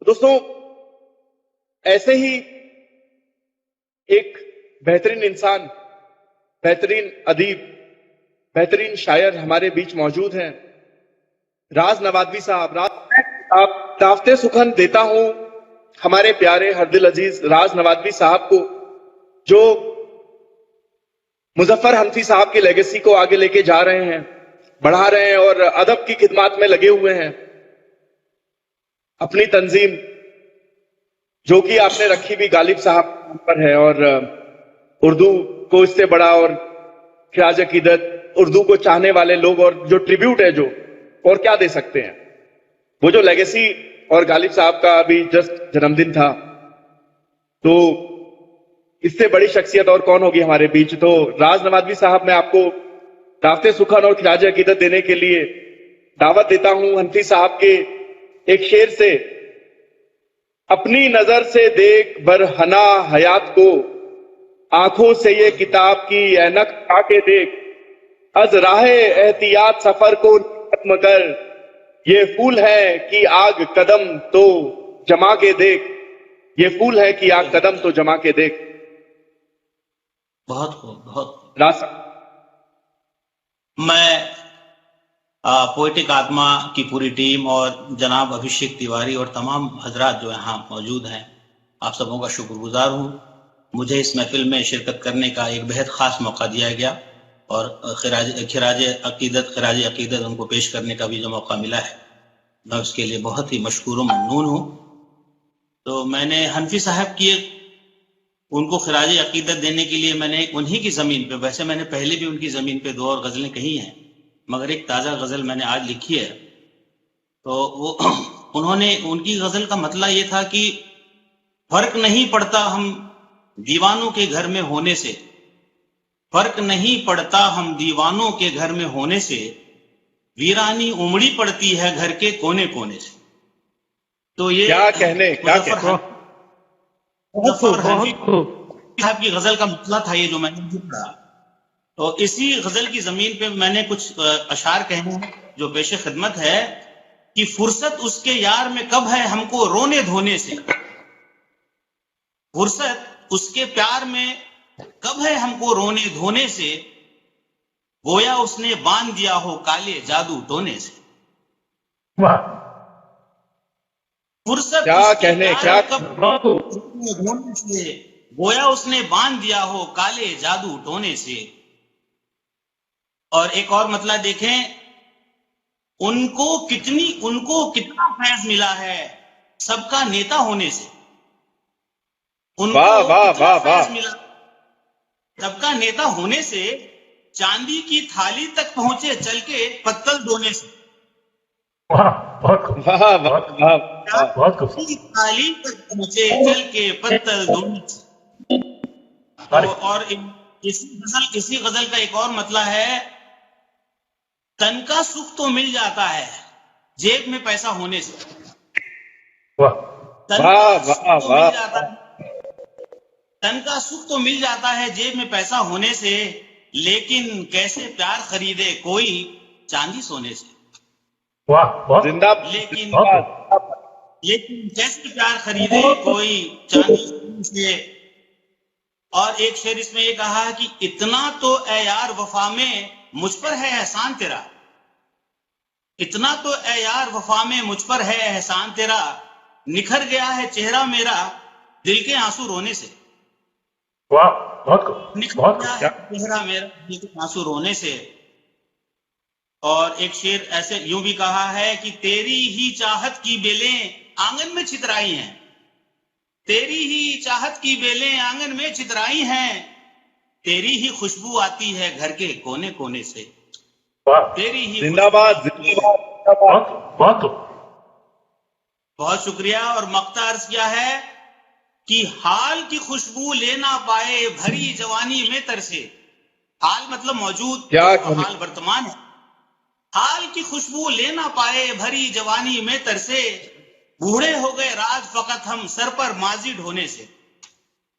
دوستوں، ایسے ہی ایک بہترین انسان، بہترین ادیب، بہترین شاعر ہمارے بیچ موجود ہیں، راز نوادوی صاحب۔ آپ دعوت سخن دیتا ہوں ہمارے پیارے ہر دل عزیز راز نوادوی صاحب کو، جو مظفر حنفی صاحب کی لیگیسی کو آگے لے کے جا رہے ہیں، بڑھا رہے ہیں اور ادب کی خدمات میں لگے ہوئے ہیں۔ اپنی تنظیم جو کہ آپ نے رکھی بھی غالب صاحب پر ہے، اور اردو کو اس سے بڑا اور خراج عقیدت اردو کو چاہنے والے لوگ اور جو ٹریبیوٹ ہے، جو اور کیا دے سکتے ہیں۔ وہ جو لیگیسی، اور غالب صاحب کا ابھی جسٹ جنم دن تھا، تو اس سے بڑی شخصیت اور کون ہوگی ہمارے بیچ۔ تو راز نوادوی صاحب، میں آپ کو دعوت سخن اور خراج عقیدت دینے کے لیے دعوت دیتا ہوں حنفی صاحب کے ایک شعر سے۔ اپنی نظر سے دیکھ برہنہ حیات کو، آنکھوں سے یہ کتاب کی اینک اٹھا کے دیکھ، از راہ احتیاط سفر کو ختم کر، یہ پھول ہے کہ آگ قدم تو جما کے دیکھ، یہ پھول ہے کہ آگ قدم تو جما کے دیکھ۔ بہت خوب، بہت خوب۔ راستہ میں پوئٹک آتما کی پوری ٹیم اور جناب ابھیشیک تیواری اور تمام حضرات جو یہاں موجود ہیں، آپ سبوں کا شکر گزار ہوں۔ مجھے اس محفل میں شرکت کرنے کا ایک بہت خاص موقع دیا گیا، اور خراج عقیدت ان کو پیش کرنے کا بھی جو موقع ملا ہے، میں اس کے لیے بہت ہی مشکور و ممنون ہوں۔ تو میں نے حنفی صاحب کی ان کو خراج عقیدت دینے کے لیے میں نے انہی کی زمین پہ، ویسے میں نے پہلے بھی ان کی زمین پہ 2 اور غزلیں کہی ہیں، مگر ایک تازہ غزل میں نے آج لکھی ہے۔ تو وہ انہوں نے، ان کی غزل کا مطلب یہ تھا کہ فرق نہیں پڑتا ہم دیوانوں کے گھر میں ہونے سے، فرق نہیں پڑتا ہم دیوانوں کے گھر میں ہونے سے، ویرانی امڑی پڑتی ہے گھر کے کونے کونے سے۔ تو یہ کیا کہنے، کیا کہنے۔ مظفر حنفی صاحب کی غزل کا مطلب تھا یہ جو میں نے پڑھا۔ تو اسی غزل کی زمین پہ میں نے کچھ اشعار کہنے ہیں جو پیش خدمت ہے کہ فرصت اس کے یار میں کب ہے ہم کو رونے دھونے سے، فرصت اس کے پیار میں کب ہے ہم کو رونے دھونے سے، گویا اس نے باندھ دیا ہو کالے جادو ٹونے سے۔ فرصت کیا کہنے، کیا دھونے سے، گویا اس نے باندھ دیا ہو کالے جادو ٹونے سے۔ اور ایک اور مطلب دیکھیں، ان کو کتنا فیض ملا ہے سب کا نیتا ہونے سے، ان کو کتنا فیض ملا سب کا نیتا ہونے سے، چاندی کی تھالی تک پہنچے چل کے پتل دھونے سے، تھالی تک پہنچے چل کے پتل دھونے سے۔ اور اسی غزل کا ایک اور مطلب ہے، تن کا سکھ تو مل جاتا ہے جیب میں پیسہ ہونے سے، تن کا سکھ تو مل جاتا ہے جیب میں پیسہ ہونے سے، لیکن کیسے پیار خریدے کوئی چاندی سونے سے، لیکن کیسے پیار خریدے کوئی چاندی سونے سے۔ اور ایک شعر اس میں یہ کہا کہ اتنا تو اے یار وفا میں مجھ پر ہے احسان تیرا، اتنا تو اے یار وفا میں مجھ پر ہے احسان تیرا، نکھر گیا ہے چہرہ میرا دل کے آنسو رونے سے، نکھر گیا ہے چہرہ میرا دل کے آنسو رونے سے۔ اور ایک شعر ایسے یوں بھی کہا ہے کہ تیری ہی چاہت کی بیلیں آنگن میں چھترائی ہیں، تیری ہی چاہت کی بیلیں آنگن میں چھترائی ہیں، تیری ہی خوشبو آتی ہے گھر کے کونے کونے سے، تیری ہی زندہ باد۔ بہت شکریہ۔ اور مقطع عرض کیا ہے کہ حال کی خوشبو لینا پائے بھری جوانی میں ترسے، حال مطلب موجود، حال ورتمان ہے، حال کی خوشبو لینا پائے بھری جوانی میں ترسے، بوڑھے ہو گئے راج فقط ہم سر پر ماضی ڈھونے سے،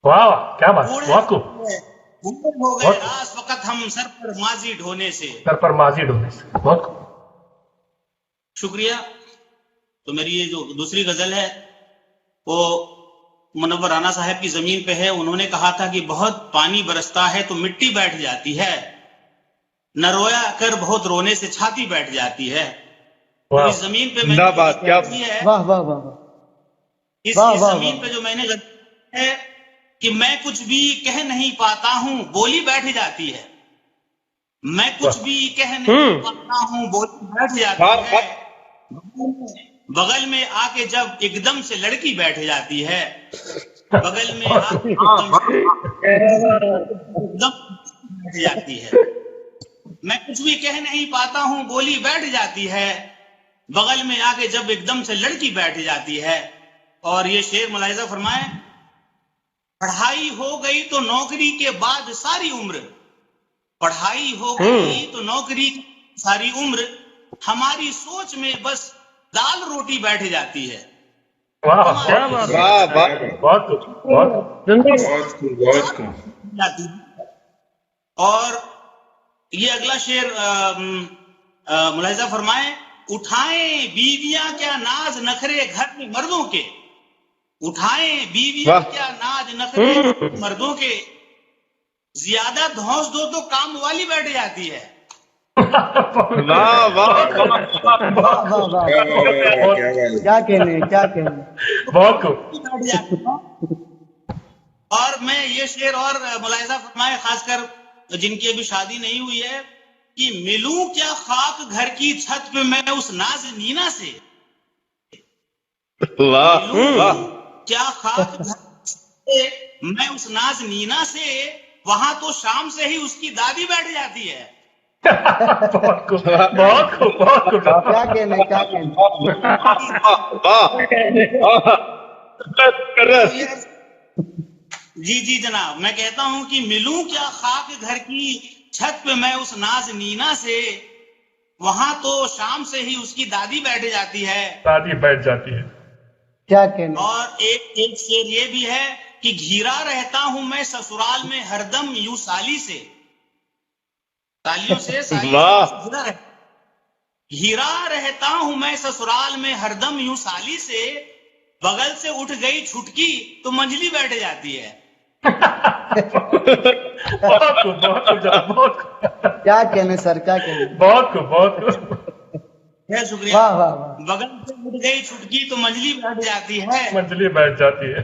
کیا بات، بوڑھے ہو گئے راج فقط ہم سر پر ماضی ڈھونے سے، بہت شکریہ۔ تو میری یہ جو دوسری غزل ہے وہ منور رانا صاحب کی زمین پہ ہے. انہوں نے کہا تھا کہ بہت پانی برستا ہے تو مٹی بیٹھ جاتی ہے، نہ رویا کر بہت رونے سے چھاتی بیٹھ جاتی ہے. تو اس زمین پہ میں نے واہ واہ واہ اس زمین پہ جو میں نے ہے کہ میں کچھ بھی کہہ نہیں پاتا ہوں بولی بیٹھ جاتی ہے، میں کچھ بھی کہہ نہیں پاتا ہوں بولی بیٹھ جاتی ہے. بغل میں آ کے جب ایک دم سے لڑکی بیٹھ جاتی ہے، بغل میں آ کے ایک دم بیٹھ جاتی ہے. میں کچھ بھی کہہ نہیں پاتا ہوں بولی بیٹھ جاتی ہے، بغل میں آ کے جب ایک دم سے لڑکی بیٹھ جاتی ہے. اور یہ شعر ملاحظہ فرمائیں، پڑھائی ہو گئی تو نوکری کے بعد ساری عمر، پڑھائی ہو گئی تو نوکری ساری عمر، ہماری سوچ میں بس دال روٹی بیٹھ جاتی ہے. اور یہ اگلا شعر ملاحظہ فرمائیں، اٹھائیں بیویاں کیا ناز نخرے گھر میں مردوں کے، اٹھائیں بیویاں کیا ناز نخرے مردوں کے، زیادہ دھونس دو تو کام والی بیٹھ جاتی ہے. کیا کہنے بہت خوب. اور میں یہ شعر اور ملاحظہ فرمائے، خاص کر جن کی ابھی شادی نہیں ہوئی ہے، کہ ملوں کیا خاک گھر کی چھت پہ میں اس ناز نینا سے، کیا خاک گھر سے میں اس ناز نینا سے، وہاں تو شام سے ہی اس کی دادی بیٹھ جاتی ہے. بہت خوب بہت خوب بہت خوب. کیا کہنے جی جناب، میں کہتا ہوں کہ ملوں کیا خاک گھر کی چھت پہ میں اس ناز نینا سے، وہاں تو شام سے ہی اس کی دادی بیٹھ جاتی ہے. دادی بیٹھ جاتی ہے. کیا کہنے. اور ایک شعر یہ بھی ہے کہ گھیرا رہتا ہوں میں سسرال میں ہر دم یوں سالی سے، تالیوں سے گھیرا رہتا ہوں میں سسرال میں ہر دم یوں سالی سے، بغل سے اٹھ گئی چھٹکی تو منجلی بیٹھ جاتی ہے. بہت خوب بہت خوب جناب، بہت خوب. کیا کہنے سر، کیا کہنے. بہت خوب بہت خوب. شکریہ. بغل سے اٹھ گئی چھٹکی تو منجلی بیٹھ جاتی ہے، منجلی بیٹھ جاتی ہے.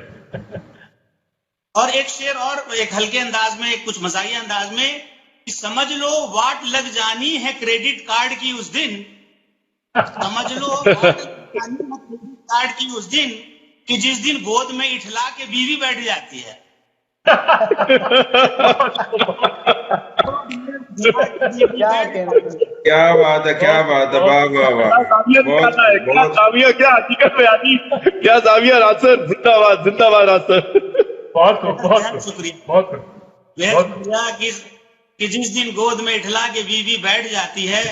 اور ایک شعر اور ایک ہلکے انداز میں، کچھ مزاحیہ انداز میں، سمجھ لو واٹ لگ جانی ہے کریڈٹ کارڈ کی اس دن، سمجھ لو واٹ لگ جانی ہے کریڈٹ کارڈ کی اس دن، کہ جس دن گود میں اٹھلا کے بیوی بیٹھ جاتی ہے. کیا بات ہے، کیا بات ہے، واہ واہ واہ. کیا حقیقت میں آتی، کیا زاویہ ناصر، زندہ باد زندہ باد ناصر. بہت خوب بہت خوب. شکریہ. بہت خوب. کہ جس دن گود میں اٹھلا کے بیوی بیٹھ جاتی ہے.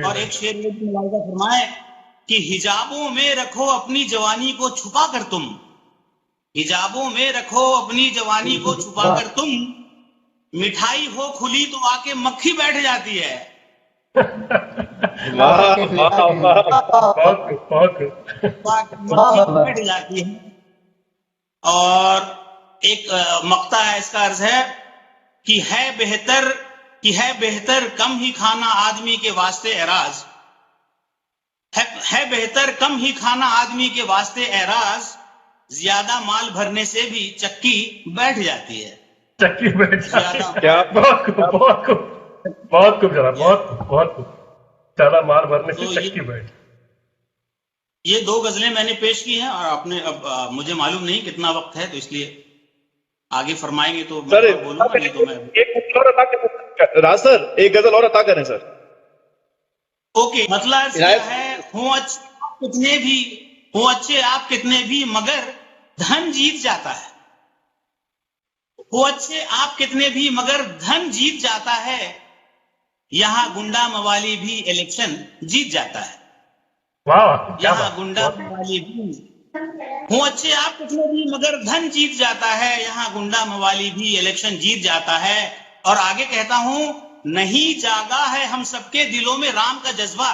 اور ایک شعر میں بھی ملاحظہ فرمائے کہ حجابوں میں رکھو اپنی جوانی کو چھپا کر تم، حجابوں میں رکھو اپنی جوانی کو چھپا کر تم، مٹھائی ہو کھلی تو آ کے مکھی بیٹھ جاتی ہے. بیٹھ جاتی ہے. اور ایک مقطع ہے، اس کا عرض ہے کہ ہے بہتر کم ہی کھانا آدمی کے واسطے اعراض، ہے بہتر کم ہی کھانا آدمی کے واسطے اعراض، زیادہ مال بھرنے سے بھی چکی بیٹھ جاتی ہے. چکی بیٹھ جاتی ہے. بہت خوب بہت خوب بہت خوب جناب، بہت خوب بہت خوب. زیادہ مال بھرنے سے چکی بیٹھ. یہ دو غزلیں میں نے پیش کی ہیں، اور آپ نے اب مجھے معلوم نہیں کتنا وقت ہے، تو اس لیے آگے فرمائیں گے تو میں بولوں گا، نہیں تو میں سر ایک غزل اور عطا کریں سر. اوکے. مطلب کیا ہے، ہوں اچھے آپ کتنے بھی مگر دھن جیت جاتا ہے، ہوں اچھے آپ کتنے بھی مگر دھن جیت جاتا ہے، یہاں گنڈا موالی بھی الیکشن جیت جاتا ہے. یہاں گنڈا موالی بھی، ہوں اچھے آپ کتنے بھی مگر دھن جیت جاتا ہے، یہاں گنڈا موالی بھی الیکشن جیت جاتا ہے. اور آگے کہتا ہوں، نہیں جاگا ہے ہم سب کے دلوں میں رام کا جذبہ،